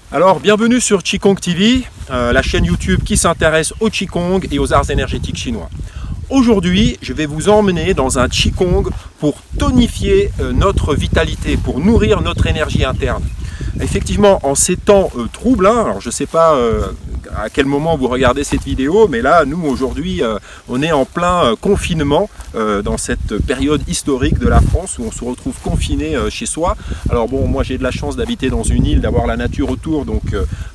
Alors, bienvenue sur Qigong TV, la chaîne YouTube qui s'intéresse au Qigong et aux arts énergétiques chinois. Aujourd'hui, je vais vous emmener dans un Qigong pour tonifier notre vitalité, pour nourrir notre énergie interne. Effectivement, en ces temps troubles, alors je ne sais pas à quel moment vous regardez cette vidéo, mais là, nous, aujourd'hui, on est en plein confinement dans cette période historique de la France où on se retrouve confiné chez soi. Alors bon, moi j'ai de la chance d'habiter dans une île, d'avoir la nature autour, donc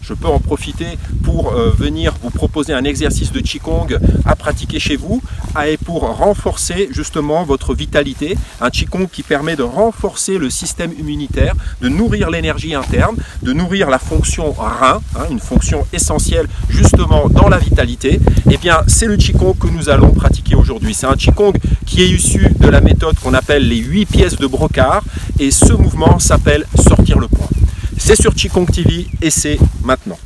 je peux en profiter pour venir vous proposer un exercice de Qigong à pratiquer chez vous et pour renforcer justement votre vitalité. Un Qigong qui permet de renforcer le système immunitaire, de nourrir l'énergie interne, de nourrir la fonction rein, une fonction essentielle justement dans la vitalité. Et bien c'est le Qigong que nous allons pratiquer aujourd'hui. C'est un Qigong qui est issu de la méthode qu'on appelle les 8 pièces de Brocard et ce mouvement s'appelle sortir le point. C'est sur Qigong TV et c'est maintenant.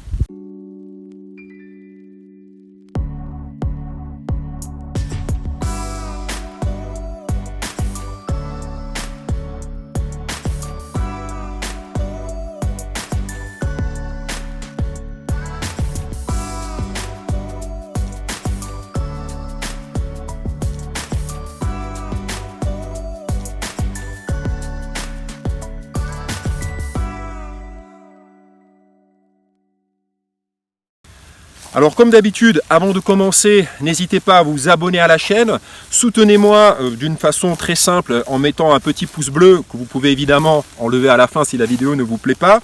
Alors comme d'habitude, avant de commencer, n'hésitez pas à vous abonner à la chaîne. Soutenez-moi d'une façon très simple en mettant un petit pouce bleu que vous pouvez évidemment enlever à la fin si la vidéo ne vous plaît pas.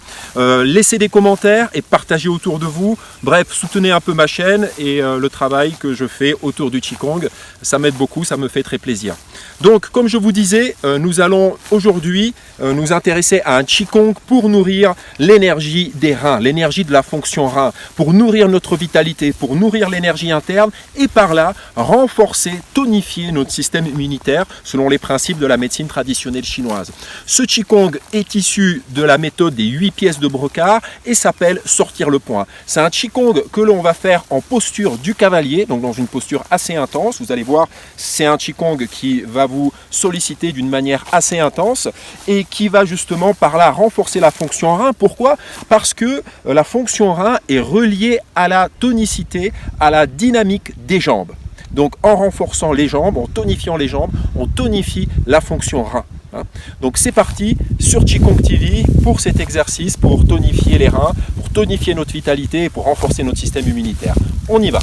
Laissez des commentaires et partagez autour de vous. Bref, soutenez un peu ma chaîne et le travail que je fais autour du Qigong. Ça m'aide beaucoup, ça me fait très plaisir. Donc comme je vous disais, nous allons aujourd'hui nous intéresser à un Qigong pour nourrir l'énergie des reins, l'énergie de la fonction rein, pour nourrir notre vitalité, pour nourrir l'énergie interne et par là renforcer, tonifier notre système immunitaire selon les principes de la médecine traditionnelle chinoise. Ce Qigong est issu de la méthode des 8 pièces de Brocard et s'appelle sortir le point. C'est un Qigong que l'on va faire en posture du cavalier, donc dans une posture assez intense. Vous allez voir, c'est un Qigong qui va vous solliciter d'une manière assez intense et qui va justement par là renforcer la fonction rein. Pourquoi? Parce que la fonction rein est reliée à la tonicité, à la dynamique des jambes. Donc en renforçant les jambes, en tonifiant les jambes, on tonifie la fonction rein. Donc c'est parti sur Qigong TV pour cet exercice, pour tonifier les reins, pour tonifier notre vitalité et pour renforcer notre système immunitaire. On y va.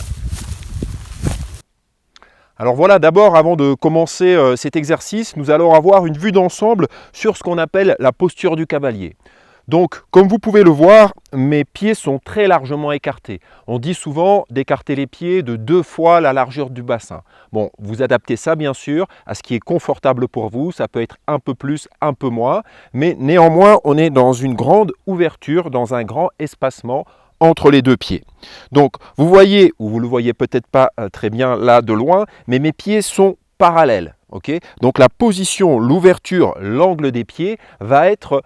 Alors voilà, d'abord, avant de commencer cet exercice, nous allons avoir une vue d'ensemble sur ce qu'on appelle la posture du cavalier. Donc, comme vous pouvez le voir, mes pieds sont très largement écartés. On dit souvent d'écarter les pieds de 2 fois la largeur du bassin. Bon, vous adaptez ça bien sûr à ce qui est confortable pour vous. Ça peut être un peu plus, un peu moins. Mais néanmoins, on est dans une grande ouverture, dans un grand espacement entre les 2 pieds. Donc, vous voyez, ou vous ne le voyez peut-être pas très bien là de loin, mais mes pieds sont parallèles. Okay? Donc, la position, l'ouverture, l'angle des pieds va être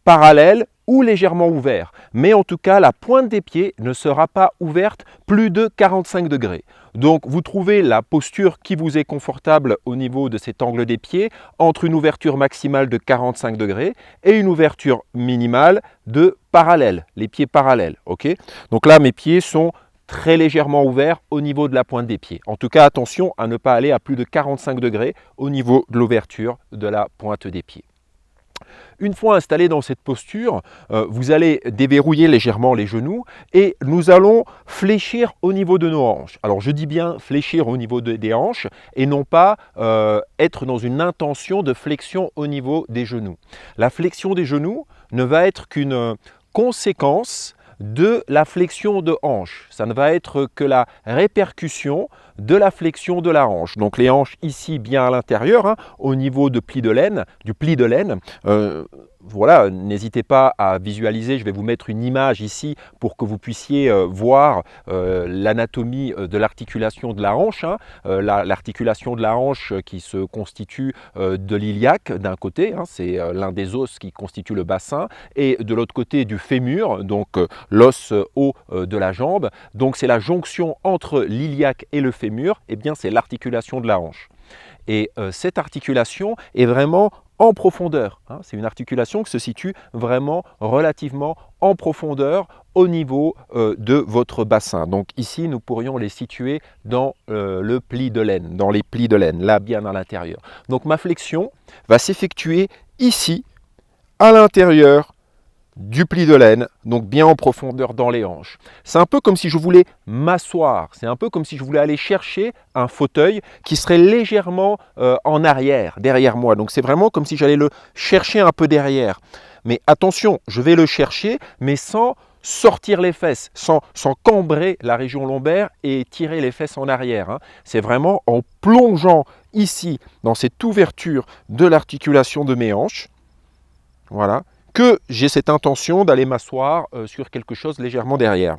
parallèle ou légèrement ouvert. Mais en tout cas, la pointe des pieds ne sera pas ouverte plus de 45 degrés. Donc, vous trouvez la posture qui vous est confortable au niveau de cet angle des pieds entre une ouverture maximale de 45 degrés et une ouverture minimale de parallèle, les pieds parallèles. Okay? Donc là, mes pieds sont très légèrement ouverts au niveau de la pointe des pieds. En tout cas, attention à ne pas aller à plus de 45 degrés au niveau de l'ouverture de la pointe des pieds. Une fois installé dans cette posture, vous allez déverrouiller légèrement les genoux et nous allons fléchir au niveau de nos hanches. Alors je dis bien fléchir au niveau des hanches et non pas être dans une intention de flexion au niveau des genoux. La flexion des genoux ne va être qu'une conséquence de la flexion de hanche. Ça ne va être que la répercussion de la flexion de la hanche. Donc les hanches ici bien à l'intérieur, au niveau de pli de laine, du pli de laine. Voilà, n'hésitez pas à visualiser, je vais vous mettre une image ici pour que vous puissiez voir l'anatomie de l'articulation de la hanche. L'articulation de la hanche qui se constitue de l'iliaque d'un côté, c'est l'un des os qui constitue le bassin, et de l'autre côté du fémur, donc l'os haut de la jambe. Donc c'est la jonction entre l'iliaque et le fémur, et bien c'est l'articulation de la hanche. Et cette articulation est vraiment en profondeur. Hein. C'est une articulation qui se situe vraiment relativement en profondeur au niveau de votre bassin. Donc ici, nous pourrions les situer dans le pli de l'aine, dans les plis de l'aine, là bien à l'intérieur. Donc ma flexion va s'effectuer ici, à l'intérieur du pli de l'aine, donc bien en profondeur dans les hanches. C'est un peu comme si je voulais m'asseoir, c'est un peu comme si je voulais aller chercher un fauteuil qui serait légèrement en arrière, derrière moi. Donc c'est vraiment comme si j'allais le chercher un peu derrière. Mais attention, je vais le chercher, mais sans sortir les fesses, sans cambrer la région lombaire et tirer les fesses en arrière. Hein. C'est vraiment en plongeant ici, dans cette ouverture de l'articulation de mes hanches, voilà, que j'ai cette intention d'aller m'asseoir sur quelque chose légèrement derrière.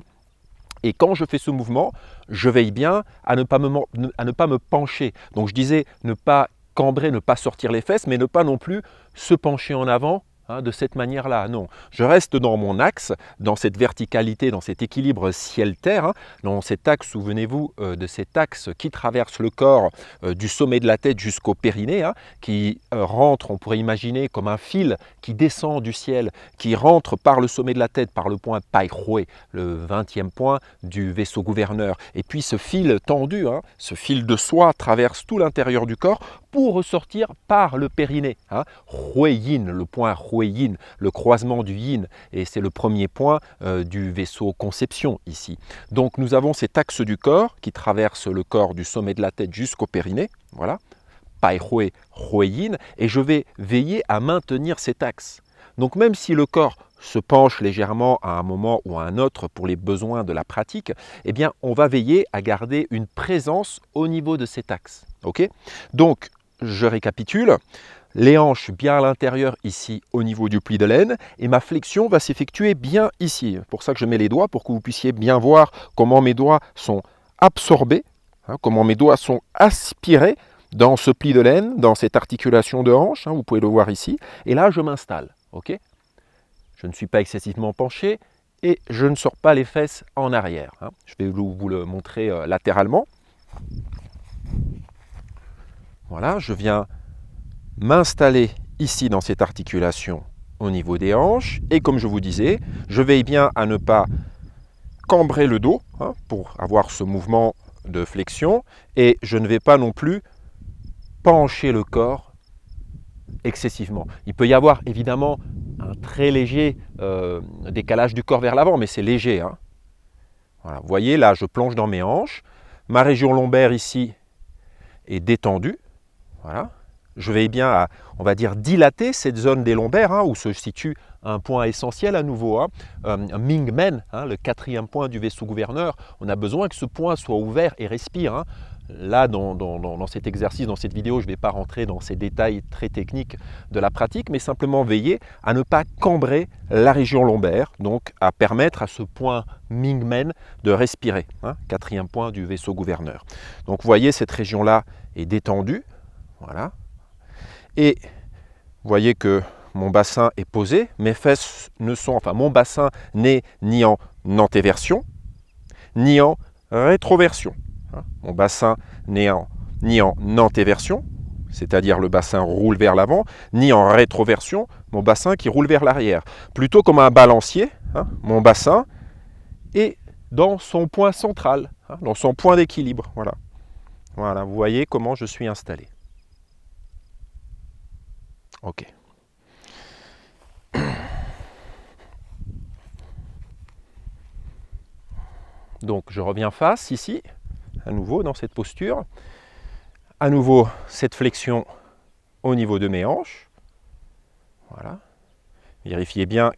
Et quand je fais ce mouvement, je veille bien à ne pas me pencher. Donc je disais ne pas cambrer, ne pas sortir les fesses, mais ne pas non plus se pencher en avant, hein, de cette manière-là. Non, je reste dans mon axe, dans cette verticalité, dans cet équilibre ciel-terre, hein, dans cet axe, souvenez-vous de cet axe qui traverse le corps du sommet de la tête jusqu'au périnée, hein, qui rentre, on pourrait imaginer, comme un fil qui descend du ciel, qui rentre par le sommet de la tête, par le point Paihui, le 20e point du vaisseau gouverneur. Et puis ce fil tendu, hein, ce fil de soie traverse tout l'intérieur du corps pour ressortir par le périnée. Hein. Yin, le point Yin, le croisement du yin, et c'est le premier point du vaisseau conception ici. Donc nous avons cet axe du corps qui traverse le corps du sommet de la tête jusqu'au périnée, voilà, Paihui, Yin, et je vais veiller à maintenir cet axe. Donc même si le corps se penche légèrement à un moment ou à un autre pour les besoins de la pratique, eh bien on va veiller à garder une présence au niveau de cet axe. Okay ? Donc je récapitule, les hanches bien à l'intérieur ici au niveau du pli de l'aine et ma flexion va s'effectuer bien ici. C'est pour ça que je mets les doigts pour que vous puissiez bien voir comment mes doigts sont absorbés, hein, comment mes doigts sont aspirés dans ce pli de l'aine, dans cette articulation de hanche, hein, vous pouvez le voir ici, et là je m'installe. Okay ? Je ne suis pas excessivement penché et je ne sors pas les fesses en arrière. Hein. Je vais vous le montrer latéralement. Voilà, je viens m'installer ici dans cette articulation au niveau des hanches. Et comme je vous disais, je veille bien à ne pas cambrer le dos, hein, pour avoir ce mouvement de flexion. Et je ne vais pas non plus pencher le corps excessivement. Il peut y avoir évidemment un très léger décalage du corps vers l'avant, mais c'est léger. Hein. Voilà, vous voyez, là, je plonge dans mes hanches. Ma région lombaire ici est détendue. Voilà. Je vais bien à, on va dire, dilater cette zone des lombaires, hein, où se situe un point essentiel à nouveau, hein, Mingmen, hein, le 4e point du vaisseau gouverneur. On a besoin que ce point soit ouvert et respire. Hein. Là, dans cet exercice, dans cette vidéo, je ne vais pas rentrer dans ces détails très techniques de la pratique, mais simplement veiller à ne pas cambrer la région lombaire, donc à permettre à ce point Mingmen de respirer, hein, 4e point du vaisseau gouverneur. Donc vous voyez, cette région-là est détendue, voilà. Et vous voyez que mon bassin est posé, mes fesses ne sont, enfin mon bassin n'est ni en antéversion, ni en rétroversion. Mon bassin n'est ni en antéversion, c'est-à-dire le bassin roule vers l'avant, ni en rétroversion, mon bassin qui roule vers l'arrière. Plutôt comme un balancier, hein, mon bassin est dans son point central, hein, dans son point d'équilibre. Voilà. Voilà, vous voyez comment je suis installé. Ok. Donc je reviens face ici, à nouveau dans cette posture. À nouveau cette flexion au niveau de mes hanches. Voilà. Vérifiez bien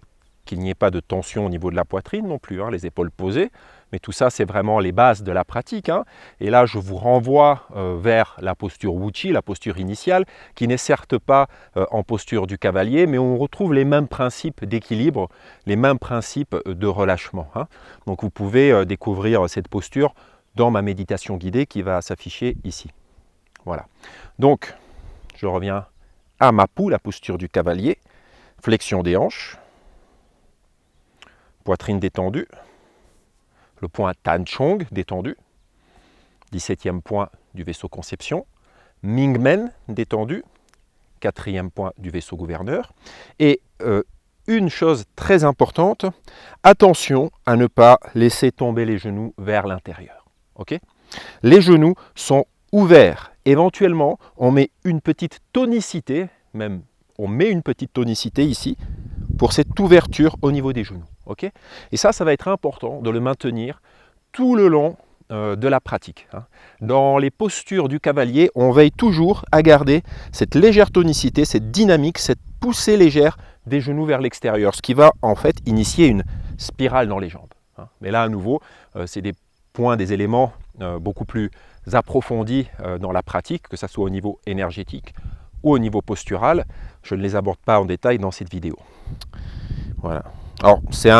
qu'il n'y ait pas de tension au niveau de la poitrine non plus, hein, les épaules posées. Mais tout ça, c'est vraiment les bases de la pratique. Hein. Et là, je vous renvoie vers la posture Wuchi, la posture initiale, qui n'est certes pas en posture du cavalier, mais on retrouve les mêmes principes d'équilibre, les mêmes principes de relâchement. Hein. Donc vous pouvez découvrir cette posture dans ma méditation guidée qui va s'afficher ici. Voilà. Donc, je reviens à ma poule, la posture du cavalier, flexion des hanches, poitrine détendue, le point Tan Chong détendu, 17e point du vaisseau conception, Mingmen détendu, quatrième point du vaisseau gouverneur. Et une chose très importante, attention à ne pas laisser tomber les genoux vers l'intérieur. Okay ? Les genoux sont ouverts. Éventuellement, on met une petite tonicité, même on met une petite tonicité ici, pour cette ouverture au niveau des genoux. Okay ? Et ça va être important de le maintenir tout le long de la pratique. Dans les postures du cavalier, on veille toujours à garder cette légère tonicité, cette dynamique, cette poussée légère des genoux vers l'extérieur, ce qui va en fait initier une spirale dans les jambes. Mais là, à nouveau, c'est des points, des éléments beaucoup plus approfondis dans la pratique, que ce soit au niveau énergétique ou au niveau postural. Je ne les aborde pas en détail dans cette vidéo. Voilà. Alors, c'est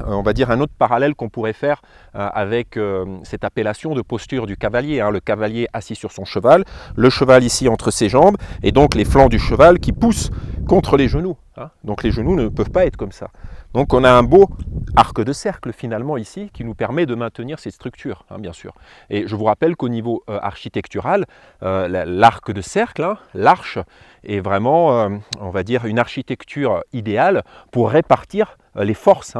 on va dire un autre parallèle qu'on pourrait faire avec cette appellation de posture du cavalier. Le cavalier assis sur son cheval, le cheval ici entre ses jambes, et donc les flancs du cheval qui poussent contre les genoux. Donc les genoux ne peuvent pas être comme ça. Donc on a un beau arc de cercle finalement ici qui nous permet de maintenir ces structures, bien sûr. Et je vous rappelle qu'au niveau architectural, l'arc de cercle, l'arche, est vraiment, on va dire, une architecture idéale pour répartir les forces.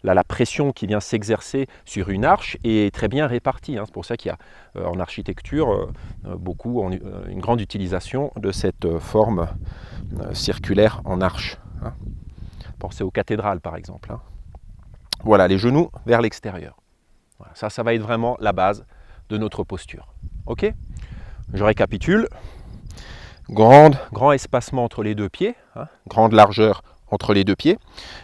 La pression qui vient s'exercer sur une arche est très bien répartie. C'est pour ça qu'il y a en architecture une grande utilisation de cette forme circulaire en arche. Pensez aux cathédrales par exemple. Voilà, les genoux vers l'extérieur. Voilà, ça va être vraiment la base de notre posture. Ok ? Je récapitule. Grand espacement entre les deux pieds, grande largeur entre les deux pieds.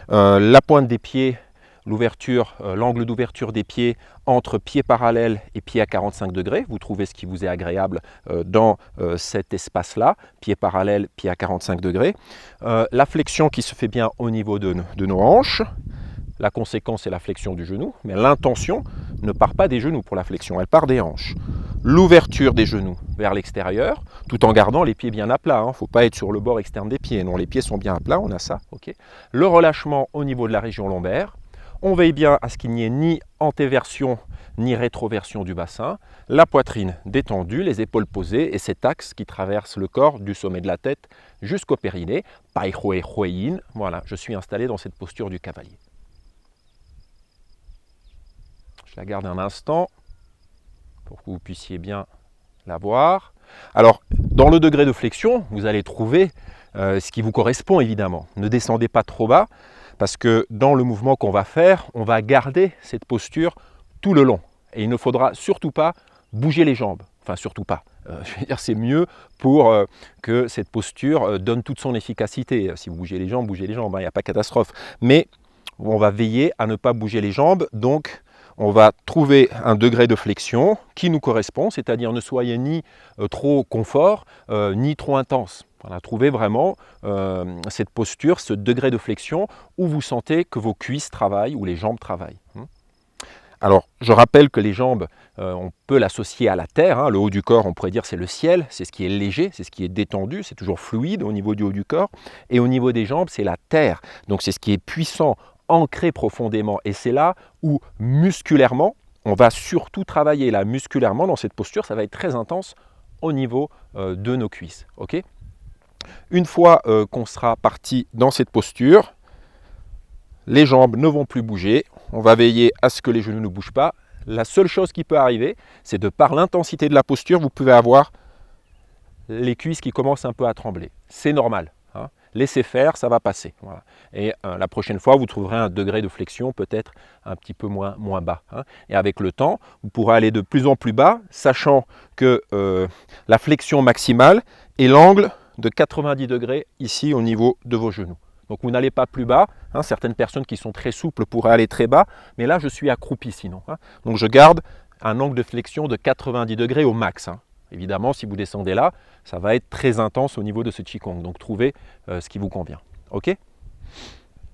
La pointe des pieds, l'angle d'ouverture des pieds entre pieds parallèles et pieds à 45 degrés. Vous trouvez ce qui vous est agréable dans cet espace-là, pieds parallèles, pieds à 45 degrés. La flexion qui se fait bien au niveau de nos hanches. La conséquence, c'est la flexion du genou, mais l'intention ne part pas des genoux pour la flexion, elle part des hanches. L'ouverture des genoux vers l'extérieur, tout en gardant les pieds bien à plat. Il ne faut pas être sur le bord externe des pieds. Non, les pieds sont bien à plat, on a ça. Okay. Le relâchement au niveau de la région lombaire. On veille bien à ce qu'il n'y ait ni antéversion ni rétroversion du bassin. La poitrine détendue, les épaules posées et cet axe qui traverse le corps du sommet de la tête jusqu'au périnée. Pai Hue Hue. Voilà, je suis installé dans cette posture du cavalier. Je la garde un instant pour que vous puissiez bien la voir. Alors, dans le degré de flexion, vous allez trouver ce qui vous correspond évidemment. Ne descendez pas trop bas parce que dans le mouvement qu'on va faire, on va garder cette posture tout le long. Et il ne faudra surtout pas bouger les jambes. Enfin, surtout pas. Je veux dire, c'est mieux pour que cette posture donne toute son efficacité. Si vous bougez les jambes, il n'y a pas de catastrophe. Mais on va veiller à ne pas bouger les jambes. Donc, on va trouver un degré de flexion qui nous correspond, c'est-à-dire ne soyez ni trop confort, ni trop intense. Voilà, trouvez vraiment cette posture, ce degré de flexion où vous sentez que vos cuisses travaillent, ou les jambes travaillent. Alors, je rappelle que les jambes, on peut l'associer à la terre. Le haut du corps, on pourrait dire c'est le ciel, c'est ce qui est léger, c'est ce qui est détendu, c'est toujours fluide au niveau du haut du corps. Et au niveau des jambes, c'est la terre. Donc c'est ce qui est puissant, ancré profondément. Et c'est là où musculairement, on va surtout travailler. Là, musculairement, dans cette posture, ça va être très intense au niveau de nos cuisses. Okay ? Une fois qu'on sera parti dans cette posture, les jambes ne vont plus bouger. On va veiller à ce que les genoux ne bougent pas. La seule chose qui peut arriver, c'est de par l'intensité de la posture, vous pouvez avoir les cuisses qui commencent un peu à trembler. C'est normal. Laissez faire, ça va passer. Voilà. Et la prochaine fois, vous trouverez un degré de flexion peut-être un petit peu moins bas. Et avec le temps, vous pourrez aller de plus en plus bas, sachant que la flexion maximale est l'angle de 90 degrés ici au niveau de vos genoux. Donc vous n'allez pas plus bas. Certaines personnes qui sont très souples pourraient aller très bas, mais là je suis accroupi sinon. Donc je garde un angle de flexion de 90 degrés au max. Évidemment, si vous descendez là, ça va être très intense au niveau de ce Qigong. Donc trouvez ce qui vous convient. Ok ?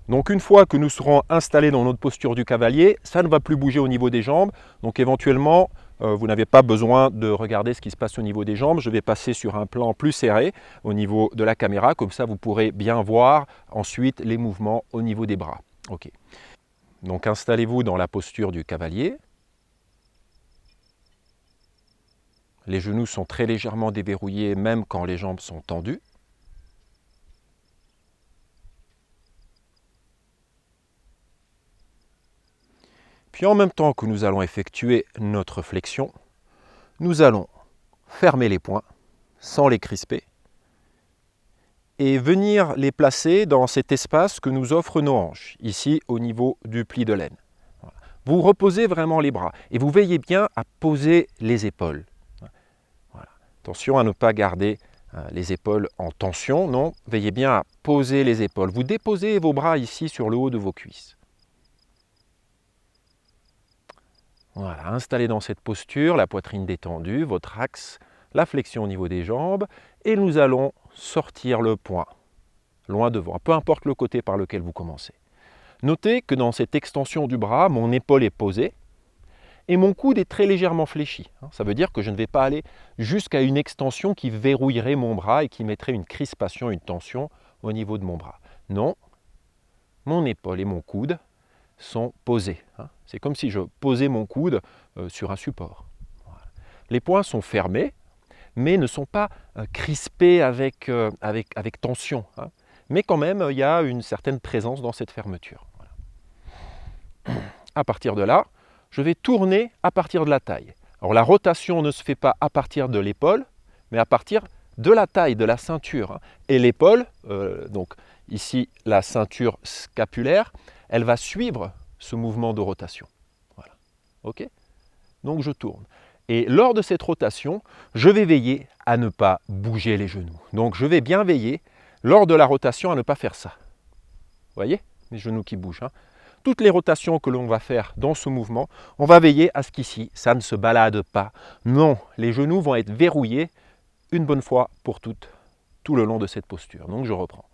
Donc une fois que nous serons installés dans notre posture du cavalier, ça ne va plus bouger au niveau des jambes. Donc éventuellement, vous n'avez pas besoin de regarder ce qui se passe au niveau des jambes. Je vais passer sur un plan plus serré au niveau de la caméra. Comme ça, vous pourrez bien voir ensuite les mouvements au niveau des bras. Ok. Donc installez-vous dans la posture du cavalier. Les genoux sont très légèrement déverrouillés même quand les jambes sont tendues. Puis en même temps que nous allons effectuer notre flexion, nous allons fermer les poings sans les crisper et venir les placer dans cet espace que nous offrent nos hanches, ici au niveau du pli de l'aine. Voilà. Vous reposez vraiment les bras et vous veillez bien à poser les épaules. Voilà. Attention à ne pas garder les épaules en tension, non, veillez bien à poser les épaules. Vous déposez vos bras ici sur le haut de vos cuisses. Voilà, installé dans cette posture, la poitrine détendue, votre axe, la flexion au niveau des jambes, et nous allons sortir le poing, loin devant, peu importe le côté par lequel vous commencez. Notez que dans cette extension du bras, mon épaule est posée, et mon coude est très légèrement fléchi. Ça veut dire que je ne vais pas aller jusqu'à une extension qui verrouillerait mon bras et qui mettrait une crispation, une tension au niveau de mon bras. Non, mon épaule et mon coude sont posés. C'est comme si je posais mon coude sur un support. Voilà. Les poings sont fermés, mais ne sont pas crispés avec tension. Mais quand même, il y a une certaine présence dans cette fermeture. Voilà. À partir de là, je vais tourner à partir de la taille. Alors la rotation ne se fait pas à partir de l'épaule, mais à partir de la taille, de la ceinture. Et l'épaule, donc ici la ceinture scapulaire, elle va suivre ce mouvement de rotation. Voilà. OK ? Donc je tourne. Et lors de cette rotation, je vais veiller à ne pas bouger les genoux. Donc je vais bien veiller, lors de la rotation, à ne pas faire ça. Vous voyez ? Les genoux qui bougent. Toutes les rotations que l'on va faire dans ce mouvement, on va veiller à ce qu'ici, ça ne se balade pas. Non, les genoux vont être verrouillés une bonne fois pour toutes, tout le long de cette posture. Donc je reprends.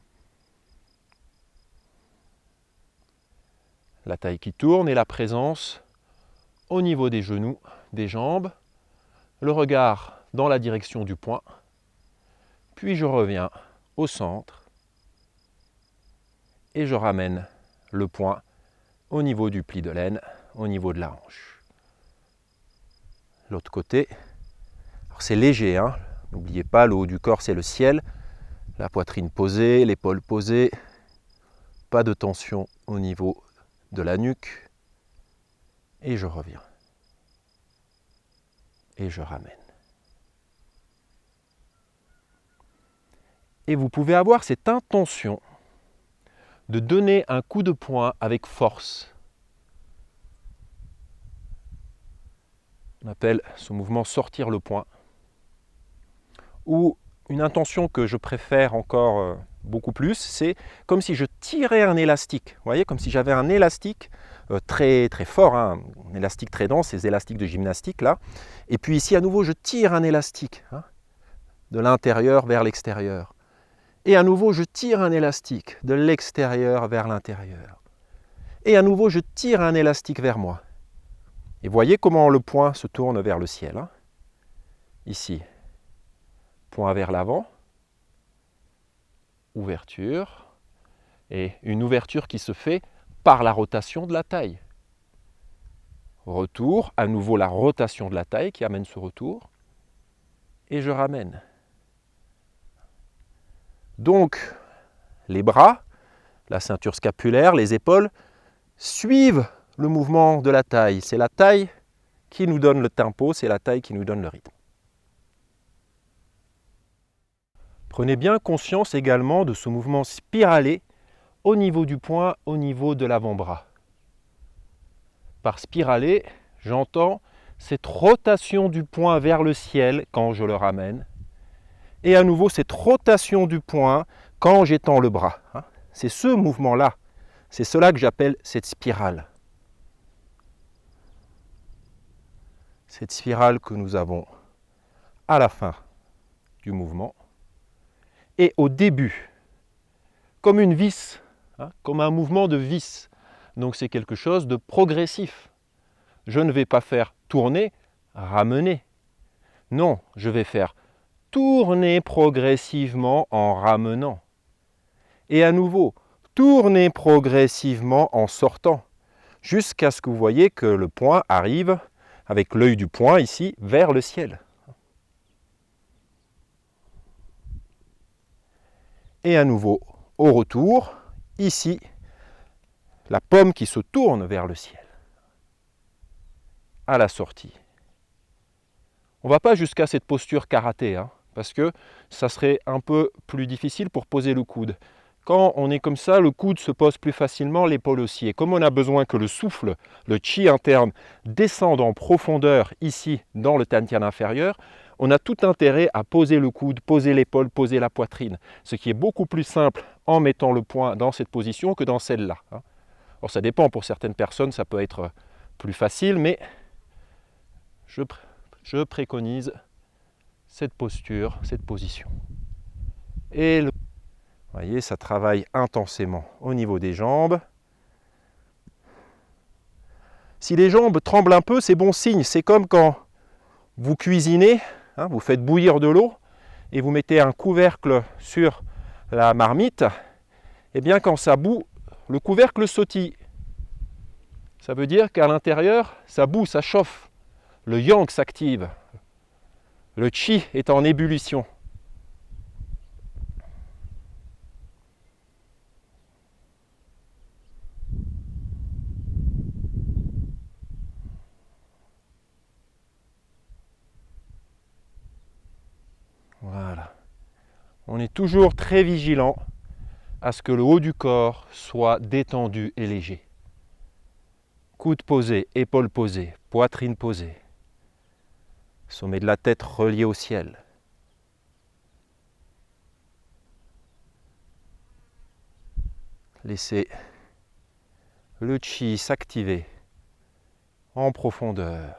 La taille qui tourne et la présence au niveau des genoux, des jambes, le regard dans la direction du poing, puis je reviens au centre et je ramène le poing au niveau du pli de l'aine, au niveau de la hanche. L'autre côté, c'est léger, n'oubliez pas, le haut du corps c'est le ciel, la poitrine posée, l'épaule posée, pas de tension au niveau de la nuque, et je reviens. Et je ramène. Et vous pouvez avoir cette intention de donner un coup de poing avec force. On appelle ce mouvement sortir le poing. Ou une intention que je préfère encore beaucoup plus, c'est comme si je tirais un élastique. Vous voyez, comme si j'avais un élastique très fort, un élastique très dense, ces élastiques de gymnastique là. Et puis ici à nouveau je tire un élastique de l'intérieur vers l'extérieur. Et à nouveau je tire un élastique de l'extérieur vers l'intérieur. Et à nouveau je tire un élastique vers moi. Et voyez comment le poing se tourne vers le ciel. Ici, poing vers l'avant, ouverture, et une ouverture qui se fait par la rotation de la taille. Retour, à nouveau la rotation de la taille qui amène ce retour, et je ramène. Donc, les bras, la ceinture scapulaire, les épaules, suivent le mouvement de la taille. C'est la taille qui nous donne le tempo, c'est la taille qui nous donne le rythme. Prenez bien conscience également de ce mouvement spiralé au niveau du poing, au niveau de l'avant-bras. Par spiralé, j'entends cette rotation du poing vers le ciel quand je le ramène. Et à nouveau, cette rotation du poing quand j'étends le bras. C'est ce mouvement-là. C'est cela que j'appelle cette spirale. Cette spirale que nous avons à la fin du mouvement et au début, comme une vis, comme un mouvement de vis. Donc c'est quelque chose de progressif. Je ne vais pas faire tourner, ramener. Non, je vais faire tourner progressivement en ramenant. Et à nouveau, tourner progressivement en sortant, jusqu'à ce que vous voyez que le poing arrive, avec l'œil du poing ici, vers le ciel. Et à nouveau, au retour, ici, la paume qui se tourne vers le ciel. à la sortie. On ne va pas jusqu'à cette posture karaté, hein, parce que ça serait un peu plus difficile pour poser le coude. Quand on est comme ça, le coude se pose plus facilement, l'épaule aussi. Et comme on a besoin que le souffle, le chi interne, descende en profondeur ici dans le dantian inférieur, on a tout intérêt à poser le coude, poser l'épaule, poser la poitrine. Ce qui est beaucoup plus simple en mettant le poing dans cette position que dans celle-là. Alors ça dépend, pour certaines personnes, ça peut être plus facile, mais je préconise cette posture, cette position. Et vous voyez, ça travaille intensément au niveau des jambes. Si les jambes tremblent un peu, c'est bon signe. C'est comme quand vous cuisinez, hein, vous faites bouillir de l'eau et vous mettez un couvercle sur la marmite. Et bien quand ça bout, le couvercle sautille. Ça veut dire qu'à l'intérieur, ça bout, ça chauffe. Le yang s'active. Le chi est en ébullition. Voilà. On est toujours très vigilant à ce que le haut du corps soit détendu et léger. Coude posé, épaules posées, poitrine posée. Sommet de la tête relié au ciel. Laissez le chi s'activer en profondeur.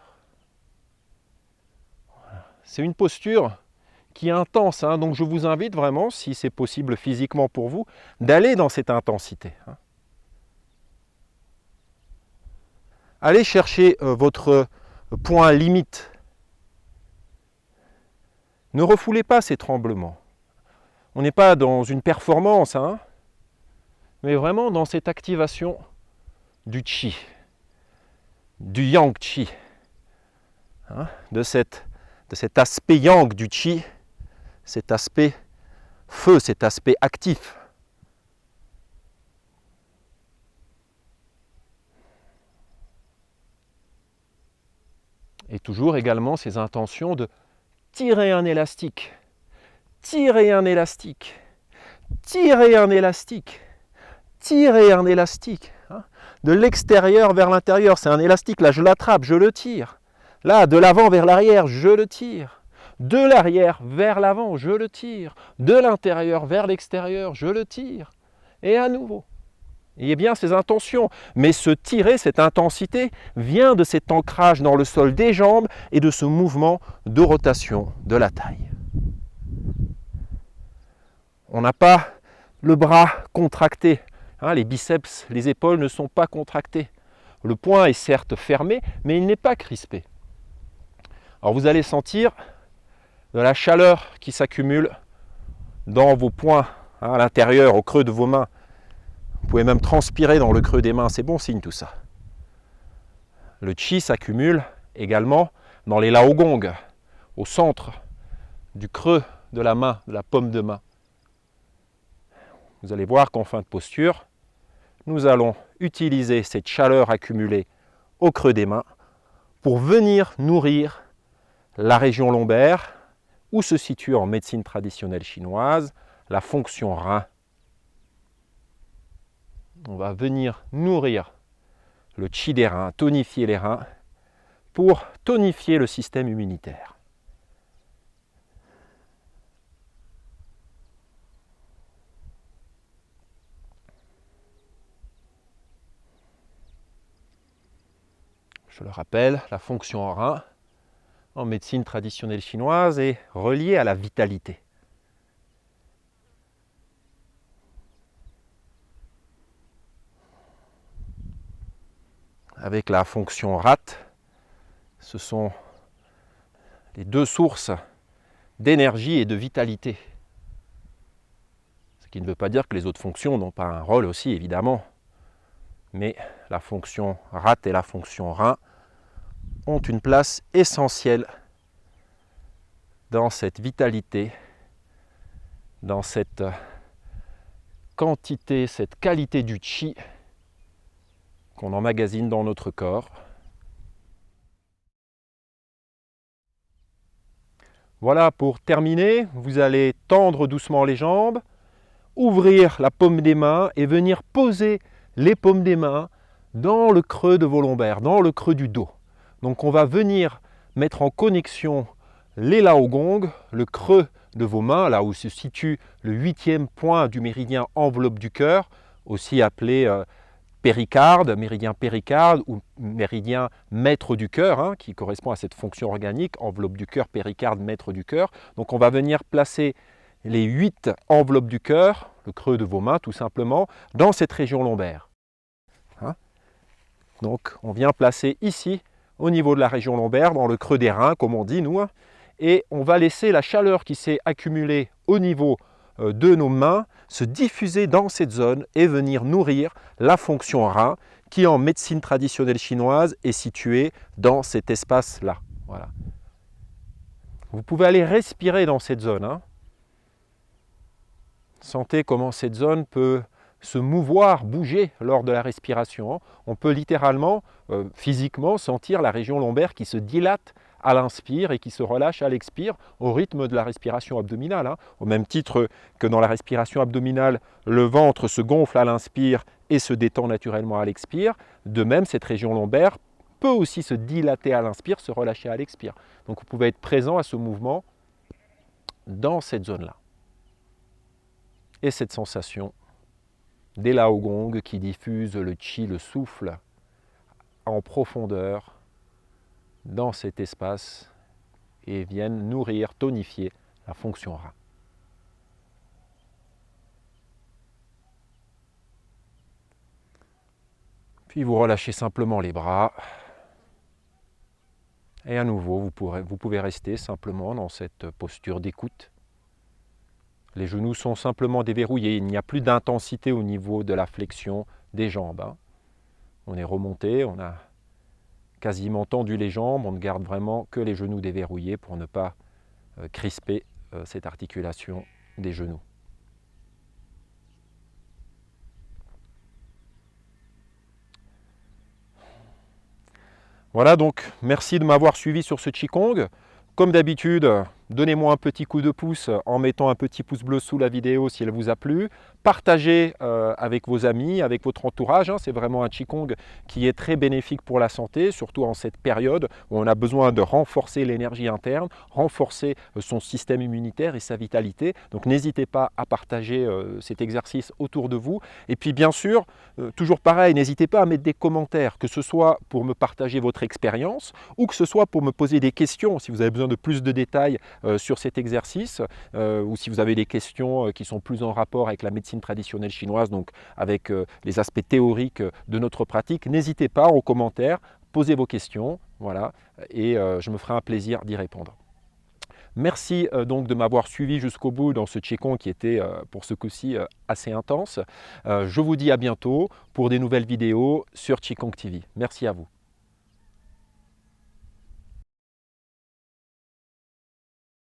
Voilà. C'est une posture qui est intense, hein, donc je vous invite vraiment, si c'est possible physiquement pour vous, d'aller dans cette intensité. Allez chercher votre point limite. Ne refoulez pas ces tremblements. On n'est pas dans une performance, hein, mais vraiment dans cette activation du chi, du yang chi, hein, de cet aspect yang du chi, cet aspect feu, cet aspect actif. Et toujours également ces intentions de tirer un élastique, tirer un élastique, tirer un élastique, tirer un élastique. Hein, de l'extérieur vers l'intérieur, c'est un élastique, là je l'attrape, je le tire. Là, de l'avant vers l'arrière, je le tire. De l'arrière vers l'avant, je le tire. De l'intérieur vers l'extérieur, je le tire. Et à nouveau. Ayez bien ces intentions. Mais ce tirer, cette intensité, vient de cet ancrage dans le sol des jambes et de ce mouvement de rotation de la taille. On n'a pas le bras contracté. Hein, les biceps, les épaules ne sont pas contractés. Le poing est certes fermé, mais il n'est pas crispé. Alors vous allez sentir de la chaleur qui s'accumule dans vos poings, hein, à l'intérieur, au creux de vos mains. Vous pouvez même transpirer dans le creux des mains, c'est bon signe tout ça. Le chi s'accumule également dans les laogong, au centre du creux de la main, de la paume de main. Vous allez voir qu'en fin de posture, nous allons utiliser cette chaleur accumulée au creux des mains pour venir nourrir la région lombaire, où se situe en médecine traditionnelle chinoise la fonction rein. On va venir nourrir le chi des reins, tonifier les reins pour tonifier le système immunitaire. Je le rappelle, la fonction rein en médecine traditionnelle chinoise est reliée à la vitalité. Avec la fonction rat, ce sont les deux sources d'énergie et de vitalité. Ce qui ne veut pas dire que les autres fonctions n'ont pas un rôle aussi, évidemment. Mais la fonction rat et la fonction rein ont une place essentielle dans cette vitalité, dans cette quantité, cette qualité du chi qu'on emmagasine dans notre corps. Voilà, pour terminer, vous allez tendre doucement les jambes, ouvrir la paume des mains et venir poser les paumes des mains dans le creux de vos lombaires, dans le creux du dos. Donc on va venir mettre en connexion les laogong, le creux de vos mains, là où se situe le 8e point du méridien enveloppe du cœur, aussi appelé péricarde, méridien péricarde ou méridien maître du cœur, hein, qui correspond à cette fonction organique, enveloppe du cœur, péricarde, maître du cœur. Donc on va venir placer les 8 enveloppes du cœur, le creux de vos mains tout simplement, dans cette région lombaire. Hein. Donc on vient placer ici, au niveau de la région lombaire, dans le creux des reins, comme on dit nous, et on va laisser la chaleur qui s'est accumulée au niveau de nos mains se diffuser dans cette zone et venir nourrir la fonction rein qui en médecine traditionnelle chinoise est située dans cet espace-là. Voilà. Vous pouvez aller respirer dans cette zone. Hein. Sentez comment cette zone peut se mouvoir, bouger lors de la respiration. On peut littéralement, physiquement, sentir la région lombaire qui se dilate à l'inspire et qui se relâche à l'expire au rythme de la respiration abdominale. Hein. Au même titre que dans la respiration abdominale, le ventre se gonfle à l'inspire et se détend naturellement à l'expire. De même, cette région lombaire peut aussi se dilater à l'inspire, se relâcher à l'expire. Donc vous pouvez être présent à ce mouvement dans cette zone-là. Et cette sensation des laogong qui diffusent le qi, le souffle, en profondeur dans cet espace et viennent nourrir, tonifier la fonction rein. Puis vous relâchez simplement les bras. Et à nouveau, vous pouvez rester simplement dans cette posture d'écoute. Les genoux sont simplement déverrouillés, il n'y a plus d'intensité au niveau de la flexion des jambes. Hein. On est remonté, on a quasiment tendu les jambes, on ne garde vraiment que les genoux déverrouillés pour ne pas crisper cette articulation des genoux. Voilà, donc merci de m'avoir suivi sur ce Qigong. Comme d'habitude, donnez-moi un petit coup de pouce en mettant un petit pouce bleu sous la vidéo si elle vous a plu. Partagez avec vos amis, avec votre entourage. Hein. C'est vraiment un Qigong qui est très bénéfique pour la santé, surtout en cette période où on a besoin de renforcer l'énergie interne, renforcer son système immunitaire et sa vitalité. Donc n'hésitez pas à partager cet exercice autour de vous. Et puis bien sûr, toujours pareil, n'hésitez pas à mettre des commentaires, que ce soit pour me partager votre expérience ou que ce soit pour me poser des questions si vous avez besoin de plus de détails sur cet exercice ou si vous avez des questions qui sont plus en rapport avec la médecine traditionnelle chinoise, donc avec les aspects théoriques de notre pratique, n'hésitez pas en commentaire, posez vos questions, voilà, et je me ferai un plaisir d'y répondre. Merci donc de m'avoir suivi jusqu'au bout dans ce Qigong qui était pour ce coup-ci assez intense. Je vous dis à bientôt pour des nouvelles vidéos sur Qigong TV. Merci à vous.